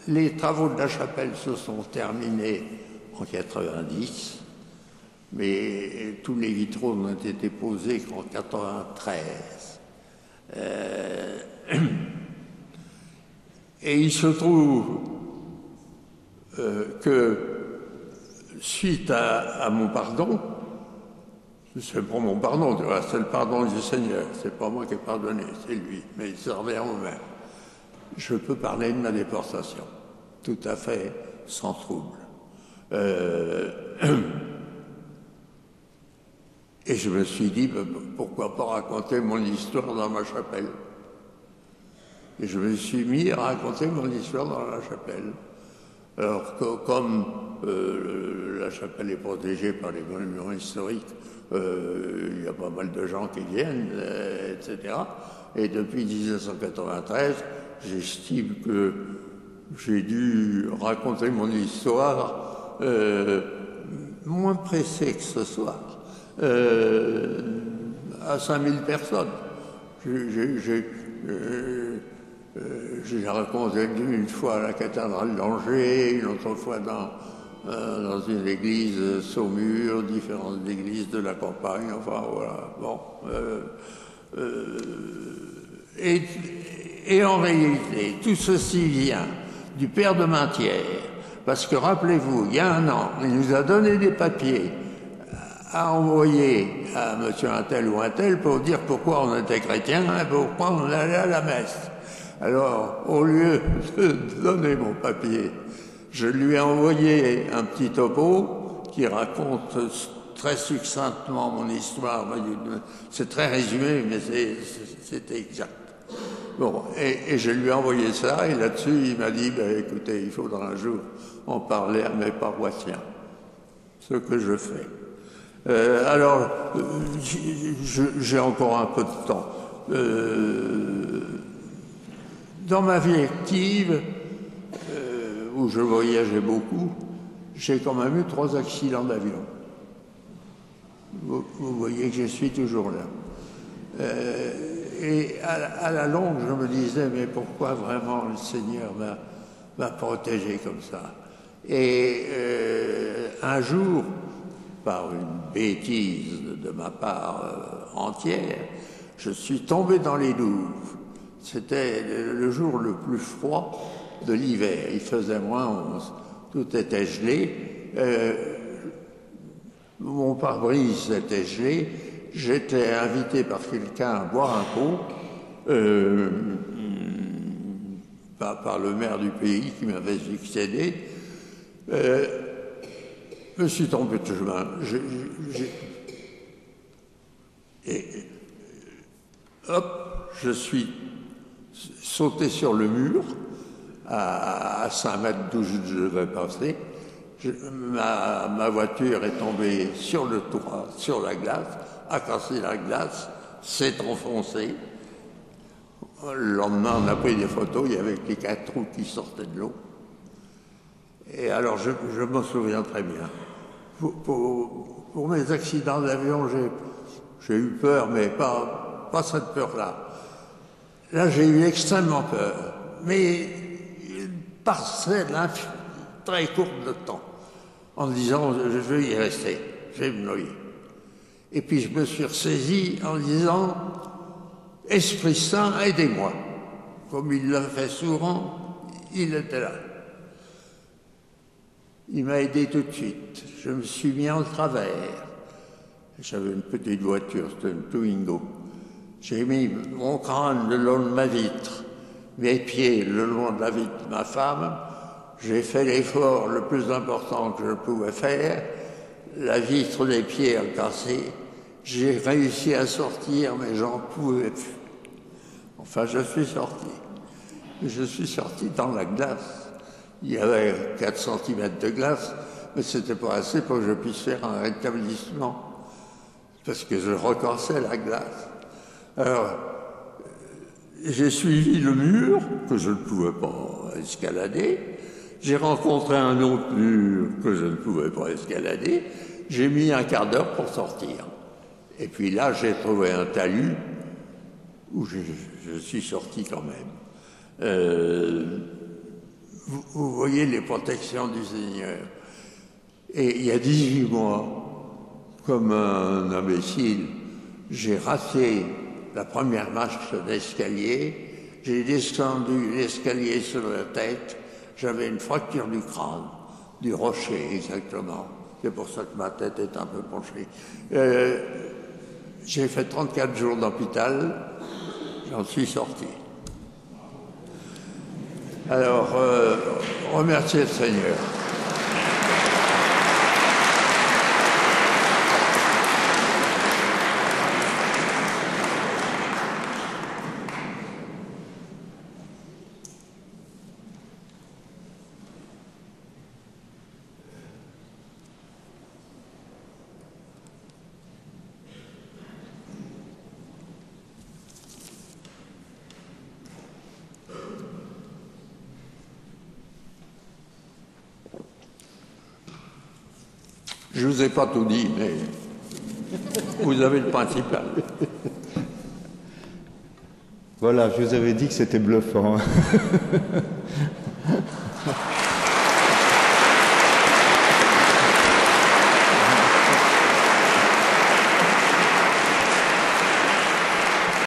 les travaux de la chapelle se sont terminés en 90, mais tous les vitraux n'ont été posés qu'en 93. Et il se trouve que, suite à mon pardon, c'est pas mon pardon, c'est le pardon du Seigneur, c'est pas moi qui ai pardonné, c'est lui, mais il servait en moi-même. Je peux parler de ma déportation, tout à fait sans trouble. Et je me suis dit, pourquoi pas raconter mon histoire dans ma chapelle? Et je me suis mis à raconter mon histoire dans la chapelle. Alors, comme la chapelle est protégée par les monuments historiques, il y a pas mal de gens qui viennent, etc. Et depuis 1993, j'estime que j'ai dû raconter mon histoire moins pressée que ce soir, à 5000 personnes. J'ai raconté une fois à la cathédrale d'Angers, une autre fois dans une église Saumur, différentes églises de la campagne, enfin voilà. Bon. Et en réalité, tout ceci vient du père de Maintière, parce que rappelez-vous, il y a un an, il nous a donné des papiers à envoyer à monsieur un tel ou un tel pour dire pourquoi on était chrétien et pourquoi on allait à la messe. Alors, au lieu de donner mon papier, je lui ai envoyé un petit topo qui raconte très succinctement mon histoire. C'est très résumé, mais c'est exact. Bon, et je lui ai envoyé ça, et là-dessus, il m'a dit, écoutez, il faudra un jour en parler à mes paroissiens. Ce que je fais. Alors, j'ai encore un peu de temps. Dans ma vie active, où je voyageais beaucoup, j'ai quand même eu 3 accidents d'avion. Vous voyez que je suis toujours là. Et à la longue, je me disais, mais pourquoi vraiment le Seigneur m'a protégé comme ça? Et un jour, par une bêtise de ma part entière, je suis tombé dans les douves. C'était le jour le plus froid de l'hiver. Il faisait -11. Tout était gelé. Mon pare-brise était gelé. J'étais invité par quelqu'un à boire un pot, par le maire du pays qui m'avait succédé. Je me suis tombé de chemin. Et hop, je suis sauté sur le mur à 5 mètres d'où je devais passer. Ma voiture est tombée sur le toit, sur la glace, a cassé la glace, s'est enfoncée. Le lendemain, on a pris des photos, il y avait les 4 trous qui sortaient de l'eau. Et alors, je me souviens très bien. Pour mes accidents d'avion, j'ai eu peur, mais pas cette peur-là. Là, j'ai eu extrêmement peur, mais une parcelle très courte de temps, en disant, je vais y rester, je vais me noyer. Et puis je me suis ressaisi en disant, Esprit Saint, aidez-moi. Comme il l'a fait souvent, il était là. Il m'a aidé tout de suite. Je me suis mis en travers. J'avais une petite voiture, c'était une Twingo. J'ai mis mon crâne le long de ma vitre, mes pieds le long de la vitre de ma femme. J'ai fait l'effort le plus important que je pouvais faire. La vitre des pieds a cassé. J'ai réussi à sortir, mais j'en pouvais plus. Enfin, je suis sorti. Je suis sorti dans la glace. Il y avait 4 cm de glace, mais c'était pas assez pour que je puisse faire un rétablissement, parce que je recorsais la glace. Alors, j'ai suivi le mur, que je ne pouvais pas escalader. J'ai rencontré un autre mur que je ne pouvais pas escalader. J'ai mis un quart d'heure pour sortir. Et puis là, j'ai trouvé un talus où je suis sorti quand même. Vous voyez les protections du Seigneur. Et il y a 18 mois, comme un imbécile, j'ai raté la première marche d'escalier. J'ai descendu l'escalier sur la tête. J'avais une fracture du crâne, du rocher exactement. C'est pour ça que ma tête est un peu penchée. J'ai fait 34 jours d'hôpital, j'en suis sorti. Alors, remerciez le Seigneur. Je ne vous ai pas tout dit, mais vous avez le principal. Voilà, je vous avais dit que c'était bluffant.